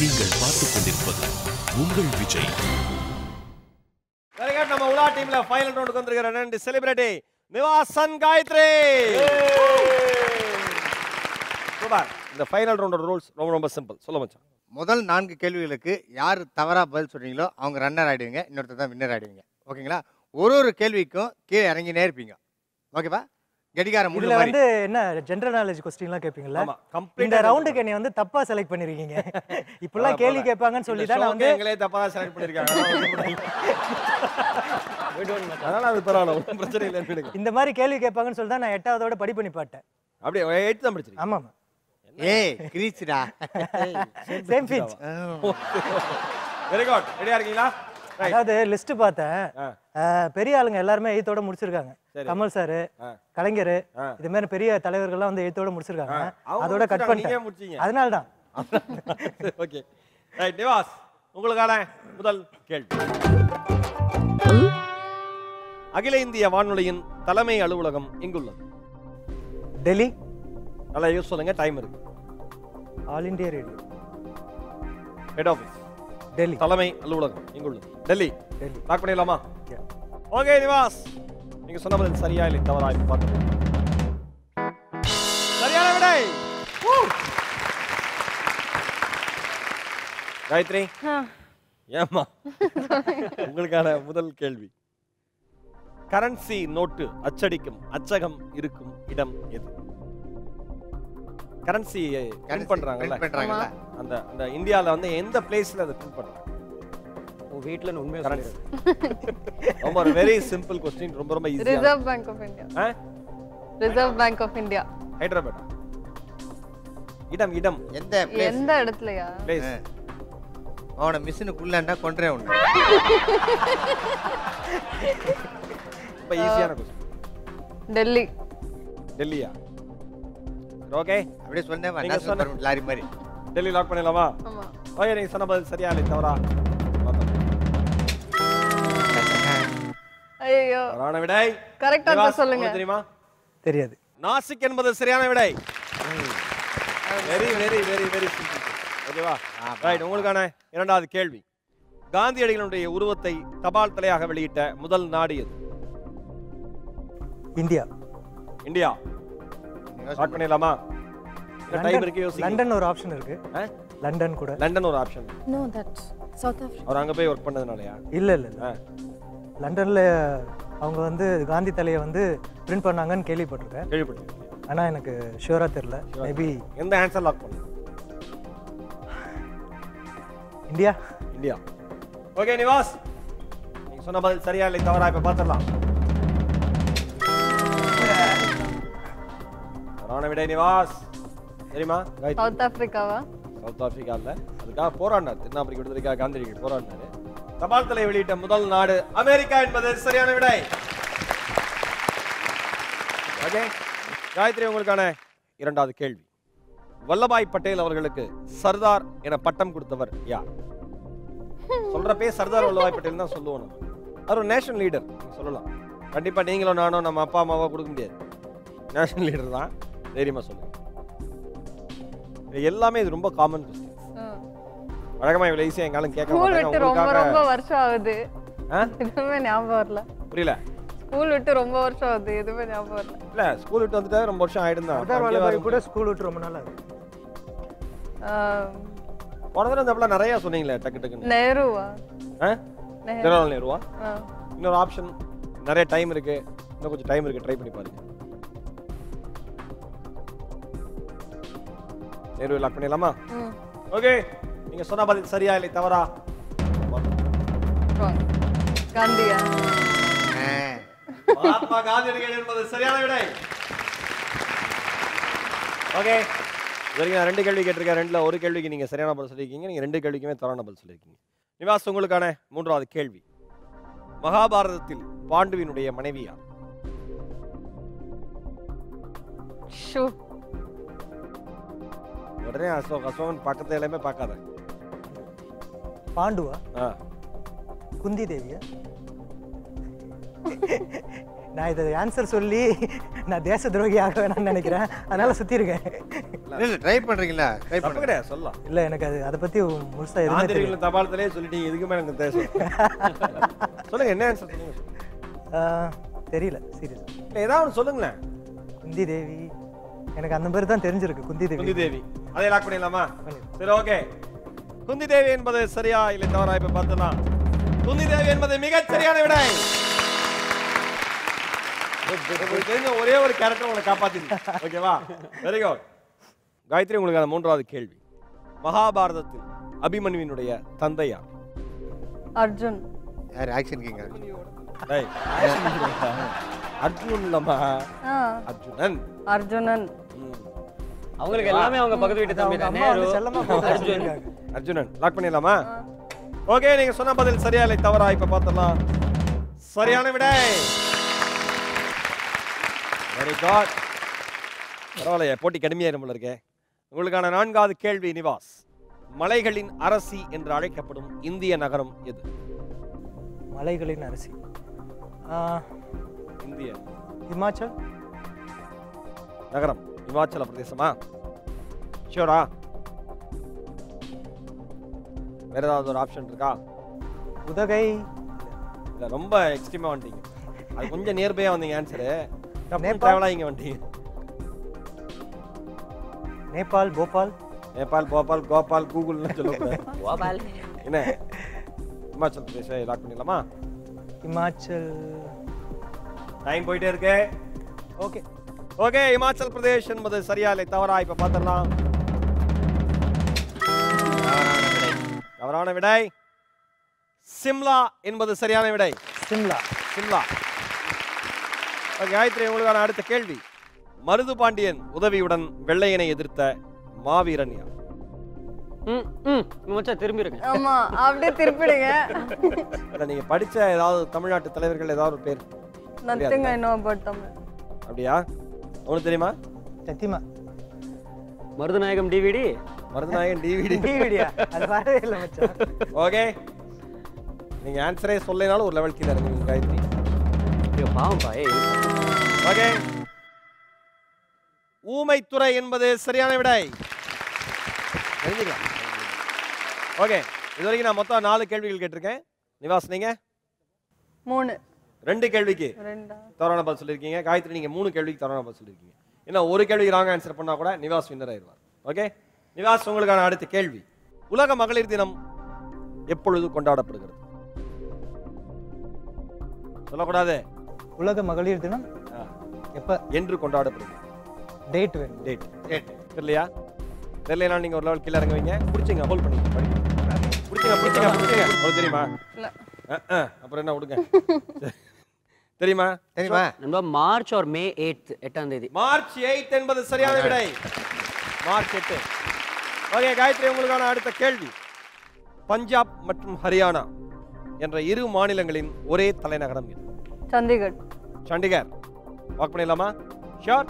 நீங்கள் பார்த்துக் கொண்டிருப்பது உங்கள் விஜய். நம்ம உலா டீம்ல ஃபைனல் ரவுண்டுக்கு வந்திருக்கிற ரெண்டு செலிபிரிட்டி நிவாசன் காயத்ரி. சூப்பர். இந்த ஃபைனல் ரவுண்டோட ரூல்ஸ் ரொம்ப சிம்பிள். சொல்ல மச்சான். முதல் 4 கேள்விகளுக்கு யார் தவறா பதில் சொல்றீங்களோ அவங்க ரன்னர் ஆயிடுவீங்க, இன்னொருத்தர் தான் வின்னர் ஆயிடுவீங்க. ஓகேங்களா? ஒரு கேள்விக்கும் கீழே இறங்கினே இருப்பீங்க. ஓகேவா? கடிகாரம் இதுல வந்து என்ன ஜெனரல் நாலேஜ் क्वेश्चनலாம் கேப்பீங்கல்ல? இந்த ரவுண்டுக்கு என்னை வந்து தப்பா செலக்ட் பண்ணிருக்கீங்க. இப்பலாம் கேள்வி கேட்பாங்கன்னு சொல்லி தான் நான் வந்து எங்களே தப்பா செலக்ட் பண்ணிருக்காங்க. அதனால அது பரவாயில்லை, ஒன்றும் பிரச்சனை இல்லை. இந்த மாதிரி கேள்வி கேட்பாங்கன்னு சொல்லி தான் நான் 8வதோட படி பண்ணி பாட்டேன். அப்படியே 8 தான் படிச்சிருக்கீங்க? ஆமாமா. ஏய் கிரீச்டா. Same pinch. Very good. ரெடியா இருக்கீங்களா? அதாவது லிஸ்ட் பார்த்தேன். பெரிய ஆளுங்க எல்லாருமே 8ஓட முடிச்சிருக்காங்க. கமல் சார், கலைஞர், இது மாதிரி பெரிய தலைவர்கள்லாம் வந்து 8ஓட முடிச்சிருக்காங்க. அதோட கட் பண்ணிட்டீங்க. அதனால தான். Okay right. நிவாஸ், உங்களுக்கான முதல் கேள்வி. அகில இந்திய வானொலியின் தலைமை அலுவலகம் எங்குள்ளது? டெல்லி. நல்லா யூஸ் சொல்லுங்க, டைம் இருக்கு. All India radio. Head office Delhi. தலைமை அலுவலகம் எங்குள்ளது? டெல்லி. டெல்லி. லாக் பண்ணிடலாமா? ஓகே நிவாஸ், நீங்க சொன்ன பதில் சரியா இல்லை தவறா பார்த்து. சரியான விடை. காயத்ரி, ஏமா உங்களுக்கான முதல் கேள்வி. கரன்சி நோட்டு அச்சடிக்கும் அச்சகம் இருக்கும் இடம் எது? கரன்சி பிரிண்ட் பண்றாங்கல்ல, அந்த அந்த இந்தியால வந்து எந்த பிளேஸ்ல அதை பிரிண்ட் பண்றாங்க? வீட்ல உண்மையா கரன்சி. ரொம்ப வெரி சிம்பிள் क्वेश्चन, ரொம்ப ஈஸியா. Reserve bank of India. Reserve bank of India. Hyderabad. இடம் எந்த இடத்துலயா? பிளேஸ். அவன மிஷினுக்குள்ளண்டா கொன்றே உண்டு. ரொம்ப ஈஸியான क्वेश्चन. டெல்லி. டெல்லியா? ஓகே, அப்படியே சொன்னேன் நேஷனல் பர்மிட் லாரி மாதிரி. டெல்லி லாக் பண்ணலாமா? ஆமா. ஓகே, நீங்க சொன்ன பதில் சரியா இல்லை தவறா? ஐயோ. சரியான விடை. கரெக்ட்டா சொல்லுங்க. தெரியுமா? தெரியாது. நாசிக் என்பது சரியான விடை. Very very very very simple. ஓகேவா? ரைட். உங்களுக்கான இரண்டாவது கேள்வி. காந்தியடிகளுடைய உருவத்தை தபால் தலையாக வெளியிட்ட முதல் நாடு எது? இந்தியா. இந்தியா. லாக் பண்ணிடலாமா? டைம் இருக்கு, யோசிங்க. லண்டன் ஒரு ஆப்ஷன் இருக்கு. லண்டன் கூட. லண்டன் ஒரு option. No that South Africa. அவர் அங்க போய் வர்க் பண்ணதுனாலயா? இல்ல. லண்டன்ல அவங்க வந்து காந்தி தலையை வந்து பிரிண்ட் பண்ணாங்கன்னு கேள்விப்பட்டிருக்கேன். கேள்விப்பட்டிருக்கீங்க? ஆனா எனக்கு ஷூரா தெரியல. மேபி எந்த ஆன்சர் லாக் பண்ணுங்க? இந்தியா. இந்தியா. ஓகே நிவாஸ், நீங்க சொன்ன பதில் சரியா இல்லை தவறா இப்ப பாத்துடலாம். சரியான விடை நிவாஸ். தெரியுமா? சவுத் ஆப்பிரிக்காவா? சவுத் ஆப்பிரிக்கா இல்ல, அதுக்காக போராடினார். தென்னாப்பிரிக்க விடுதலைக்காக காந்தியடிகள் போராடினாரு. தபால் தலை வெளியிட்ட முதல் நாடு அமெரிக்கா என்பது சரியான விடை. ஓகே காயத்ரி, உங்களுக்கான இரண்டாவது கேள்வி. வல்லபாய் பட்டேல் அவர்களுக்கு சர்தார் என பட்டம் கொடுத்தவர் யார்? சொல்றப்பே சர்தார் வல்லபாய் பட்டேல் தான் சொல்லுவோம். அவர் ஒரு நேஷனல் லீடர் சொல்லலாம். கண்டிப்பா நீங்களும் நானும் நம்ம அப்பா அம்மாவோ கொடுக்க முடியாது. நேஷனல் லீடர் தான். தைரியமா சொல்லுங்க. எல்லாமே இது ரொம்ப காமன் क्वेश्चन. வழக்கமா இவ்வளவு ஈஸியா எங்காலும் கேட்க மாட்டாங்க. ஸ்கூல் விட்டு ரொம்ப வருஷம் ஆகுது. எதுவுமே ஞாபகம் வரல. புரியல? ஸ்கூல் விட்டு ரொம்ப வருஷம் ஆகுது, எதுவுமே ஞாபகம் வரல. இல்ல, ஸ்கூல் விட்டு வந்துட்டா ரொம்ப வருஷம் ஆயிடுந்தா. சர்தார் வல்லபாய் கூட ஸ்கூல் விட்டு ரொம்ப நாள் ஆகுது. போன தடவை இந்த அப்படிலாம் நிறைய சொன்னீங்களே டக்கு டக்குன்னு. நேருவா? ஜவஹர்லால் நேருவா? இன்னொரு ஆப்ஷன். நிறைய டைம் இருக்கு, இன்னும் கொஞ்சம் டைம் இருக்கு, ட்ரை பண்ணி பாருங்க. நேரு லாக் பண்ணிடலாமா? ஓகே, நீங்க சொன்ன பதில் சரியா இல்லை தவறா? காந்தியா? மகாத்மா காந்தியடிகள் என்பது சரியான விடை. ஓகே, இதுவரைக்கும் நான் 2 கேள்வி கேட்டிருக்கேன். 2ல ஒரு கேள்விக்கு நீங்க சரியான பதில் சொல்லியிருக்கீங்க. நீங்க 2 கேள்விக்குமே தவறான பதில் சொல்லியிருக்கீங்க. நிவாஸ், உங்களுக்கான மூன்றாவது கேள்வி. மகாபாரதத்தில் பாண்டுவினுடைய மனைவி யார்? உடனே அசோகன் பக்கத்துல எல்லாமே பார்க்காத. பாண்டுவா? குந்தி தேவியா? நான் இதை ஆன்சர் சொல்லி நான் தேச துரோகி ஆக வேணாம்னு நினைக்கிறேன், அதனால சுத்தி இருக்கேன். இல்ல ட்ரை பண்றீங்களா? ட்ரை தப்பு பண்ணுங்க. கிடையாது, சொல்லலாம். இல்ல எனக்கு அதை பத்தி முழுசா எதுவுமே தெரியல. ஆந்திரிகள தபாலத்திலே சொல்லிட்டீங்க, இதுக்குமே எனக்கு தேசம். சொல்லுங்க, என்ன ஆன்சர் சொன்னீங்க? தெரியல சீரியஸ். இல்ல ஏதாவது ஒன்று சொல்லுங்களேன். குந்தி தேவி, எனக்கு அந்த மாதிரி தான் தெரிஞ்சிருக்கு. குந்தி குந்தி தேவி. தேவி, அதை லாக் பண்ணிடலாமா? சரி, ஓகே. குந்தி தேவி என்பது சரியா இல்லை தவறா இப்ப பார்த்துலாம். குந்தி தேவி என்பது மிகச் சரியான விடை. உங்களுக்கு தெரிஞ்ச ஒரே ஒரு கேரக்டர் உங்களை காப்பாத்திருக்கு. ஓகேவா? Very good. காயத்ரி, உங்களுக்கான மூன்றாவது கேள்வி. மகாபாரதத்தில் அபிமன்யுவினுடைய தந்தை யார்? அர்ஜுன். யார் ஆக்ஷன் கிங்? டேய், அர்ஜுனன் இல்லம்மா, அர்ஜுனன். அர்ஜுனன். அவங்களுக்கு எல்லாமே அவங்க பக்கத்து வீட்டு தம்பி தான். நேரு, அர்ஜுன். அர்ஜுனன் லாக் பண்ணிடலாமா? ஓகே, நீங்க சொன்ன பதில் சரியா இல்லை தவறா இப்ப பார்த்தலாம். சரியான விடை. Very good. பரவாயில்லையே, போட்டி கடுமையாயிரும் போல இருக்கே. உங்களுக்கான நான்காவது கேள்வி நிவாஸ். மலைகளின் அரசி என்று அழைக்கப்படும் இந்திய நகரம் எது? மலைகளின் அரசி இந்திய இமாச்சல் நகரம் இமாச்சல பிரதேசமா? ஷியோரா? வேற ஏதாவது ஒரு ஆப்ஷன் இருக்கா? உதகை. இல்ல, ரொம்ப எக்ஸ்ட்ரீமா வந்துட்டீங்க. அது கொஞ்சம் நியர்பையா வந்தீங்க ஆன்சரு. நேபாள். டிராவலா இங்க வந்துட்டீங்க. நேபாள், போபால். நேபாள், போபால், கோபால், கூகுள்னு சொல்லக்கூடாது. கோபால். என்ன? இமாச்சல் பிரதேச லாக் பண்ணிடலாமா? இமாச்சல். டைம் போயிட்டே இருக்கு. ஓகே ஓகே, இமாச்சல் பிரதேஷ் என்பது சரியா இல்லை தவறா இப்ப பார்த்துடலாம். தவறான விடை. சிம்லா என்பது சரியான விடை. சிம்லா. சிம்லா. காயத்ரி, உங்களுக்கான அடுத்த கேள்வி. மருது பாண்டியன் உதவியுடன் வெள்ளையனை எதிர்த்த மாவீரன் யார்? மச்சான் திரும்பிருங்க. ஆமா, அப்படியே திருப்பிடுங்க. இல்ல, நீங்க படிச்ச ஏதாவது தமிழ்நாட்டு தலைவர்கள் ஏதாவது ஒரு பேர்? Nothing I know about Tamil. அப்படியா? உங்களுக்கு தெரியுமா? சத்தியமா. மருதநாயகம் டிவிடி. மருதநாயகன் டிவிடி. டிவிடியா? அது வரவே இல்லை மச்சான். ஓகே, நீங்க ஆன்சரே சொல்லனாலும் ஒரு லெவல் கீழ இறங்குவீங்க காயத்ரி. ஐயோ பாவம் பாய். ஓகே, ஊமைத்துறை என்பது சரியான விடை. தெரிஞ்சுக்கலாம். ஓகே, இதுவரைக்கும் நான் மொத்தம் 4 கேள்விகள் கேட்டிருக்கேன். நிவாஸ், நீங்க 3. 2 கேள்விக்கு தவறான பதில் சொல்லியிருக்கீங்க. காயத்ரி, நீங்க 3 கேள்விக்கு தவறான பதில் சொல்லியிருக்கீங்க. இன்னும் ஒரு கேள்விக்கு ராங் ஆன்சர் பண்ணா கூட நிவாஸ் வின்னர் ஆயிடுவார். ஓகே நிவாஸ், உங்களுக்கான அடுத்த கேள்வி. உலக மகளிர் தினம் எப்பொழுது கொண்டாடப்படுகிறது? சொல்லக்கூடாது. உலக மகளிர் தினம் எப்ப என்று கொண்டாடப்படுகிறது? டேட் வேணும். டேட் தெரியலையா? தெரியலனா நீங்க ஒரு லெவல் கீழ இறங்குவீங்க. புடிச்சிங்க, ஹோல்ட் பண்ணி படிங்க. புடிச்சிங்க. உங்களுக்கு தெரியுமா? இல்ல. அப்புறம் என்ன விடுங்க. தெரியுமா? நம்ம மார்ச் or மே 8th 8ஆம் தேதி. மார்ச் 8 என்பது சரியான விடை. மார்ச் 8. ஓகே காயத்ரி, உங்களுக்கான அடுத்த கேள்வி. பஞ்சாப் மற்றும் ஹரியானா என்ற 2 மாநிலங்களின் ஒரே தலைநகரம் எது? சண்டிகர். சண்டிகர். வாக் பண்ணிடலாமா? ஷியோர்?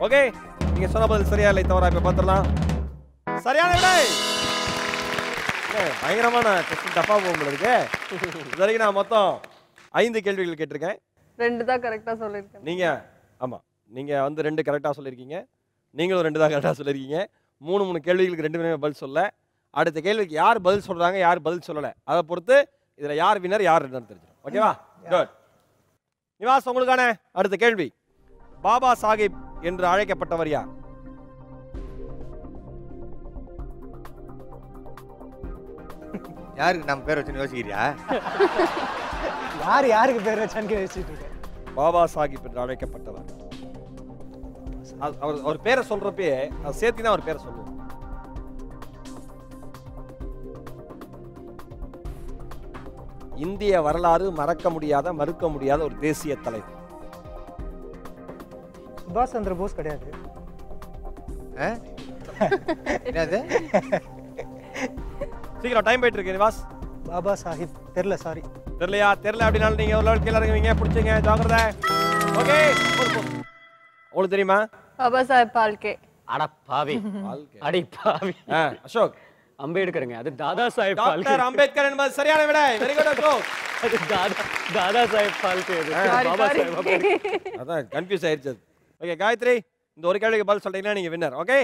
ஓகே, நீங்க சொன்ன பதில் சரியா இல்லை தவறா இப்ப பார்த்துடலாம். சரியான விடை. பயங்கரமான கொஸ்டின், டஃபா போகும் உங்களுக்கு. இது வரைக்கும் நான் மொத்தம் 5 கேள்விகள் கேட்டிருக்கேன். 2 தான் கரெக்டா சொல்லிருக்கேன். நீங்க ஆமா, நீங்க வந்து 2 கரெக்டா சொல்லிருக்கீங்க. நீங்களும் 2 தான் கரெக்டா சொல்லிருக்கீங்க. 3 கேள்விகளுக்கு 2 பேருமே பதில் சொல்ல. அடுத்த கேள்விக்கு யார் பதில் சொல்றாங்க, யார் பதில் சொல்லல, அதை பொறுத்து இதுல யார் வின்னர் யார் ரன்னர் தெரிஞ்சிடும். ஓகேவா? குட். நிவாஸ், உங்களுக்கான அடுத்த கேள்வி. பாபா சாஹிப் என்று அழைக்கப்பட்டவர் யார்? யாருக்கு நம்ம பேர் வச்சுன்னு யோசிக்கிறியா? யாருக்கு பேர் வச்சான்னு யோசிச்சுட்டு இருக்கேன். பாபா சாஹிப் என்று அழைக்கப்பட்டவர். அவர் பேரை சொல்றப்பே அது சேர்த்து தான் அவர் பேரை சொல்லுவோம். இந்திய வரலாறு மறக்க முடியாத, மறுக்க முடியாத ஒரு தேசிய தலைவர். சுபாஷ் சந்திர போஸ் கிடையாது. என்னது? சீக்கிரம், டைம் போயிட்டு இருக்கு நிவாஸ். பாபா சாஹிப் தெரியல, சாரி. தெரியலையா? தெரியல அப்படினாலும் நீங்க ஒரு லெவல் கீழ இறங்குவீங்க. பிடிச்சிங்க, ஜாக்கிரதை. ஓகே, உங்களுக்கு தெரியுமா? பாபா சாஹிப் பால்கே. அட பாவி. அடி பாவி. அசோக், அம்பேத்கருங்க. அது தாதா சாஹேப் ஃபால்கே. டாக்டர் அம்பேத்கர் என்பது சரியான விடை. Very good Ashok. அது தாதா சாஹேப் ஃபால்கே. பாபா சாஹேப் அம்பேத்கர். அதான் கன்ஃபியூஸ் ஆயிருச்சு. ஓகே காயத்ரி, இந்த ஒரு கேள்விக்கு பதில் சொல்றீங்கன்னா நீங்க வின்னர். ஓகே,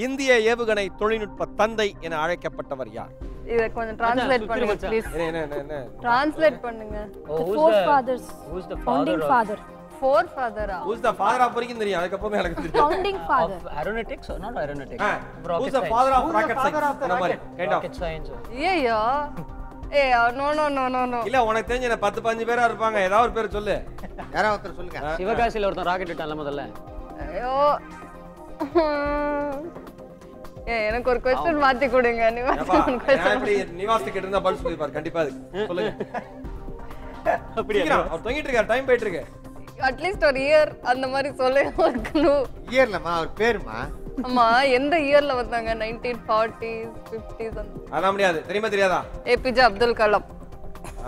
இந்திய ஏவுகணை தொழில்நுட்ப தந்தை என அழைக்கப்பட்டவர் யார்? இத கொஞ்சம் டிரான்ஸ்லேட் பண்ணுங்க ப்ளீஸ். என்ன டிரான்ஸ்லேட் பண்ணுங்க. Who's the Founding father. Forefather-ஆ? Who's the father of வரைக்கும் தெரியும், அதுக்கு அப்புறமே எனக்கு தெரியும். Founding father. aeronautics or not aeronautics? Who's the father of rocket science? இந்த மாதிரி kind of. Rocket science. ஐயோ. நோ. இல்ல உனக்கு தெரிஞ்ச 10-15 பேரா இருப்பாங்க, ஏதாவது ஒரு பேர் சொல்லு. யாராவது ஒருத்தர் சொல்லுங்க. சிவகாசியில ஒருத்தன் ராக்கெட் விட்டான்ல முதல்ல. ஐயோ. எனக்கு ஒரு क्वेश्चन மாத்தி கொடுங்க. நிவாஸ் கிட்ட இருந்தா பதில் சொல்லிப்பார் கண்டிப்பா. அதுக்கு சொல்லுங்க. அப்படியே அவர் தொங்கிட்டு இருக்கார், டைம் போயிட்டு இருக்கு. அட்லீஸ்ட் ஒரு இயர் அந்த மாதிரி சொல்ல ஒரு க்ளூ. இயர்லமா அவர் பேருமா? அம்மா எந்த இயர்ல வந்தாங்க? 1940s 50s அந்த. அத முடியாது. தெரியுமா தெரியாதா? ஏபிஜே அப்துல் கலாம்.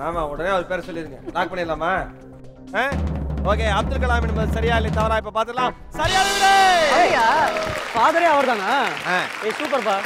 ஆமா, உடனே அவர் பேர் சொல்லிருங்க. லாக் பண்ணிடலாமா? ஓகே, அப்துல் கலாம் என்பது சரியா இல்லை தவறா இப்ப பாத்துடலாம். சரியா விடை. சரியா? ஃபாதரே அவர்தானா? ஏய் சூப்பர் பா.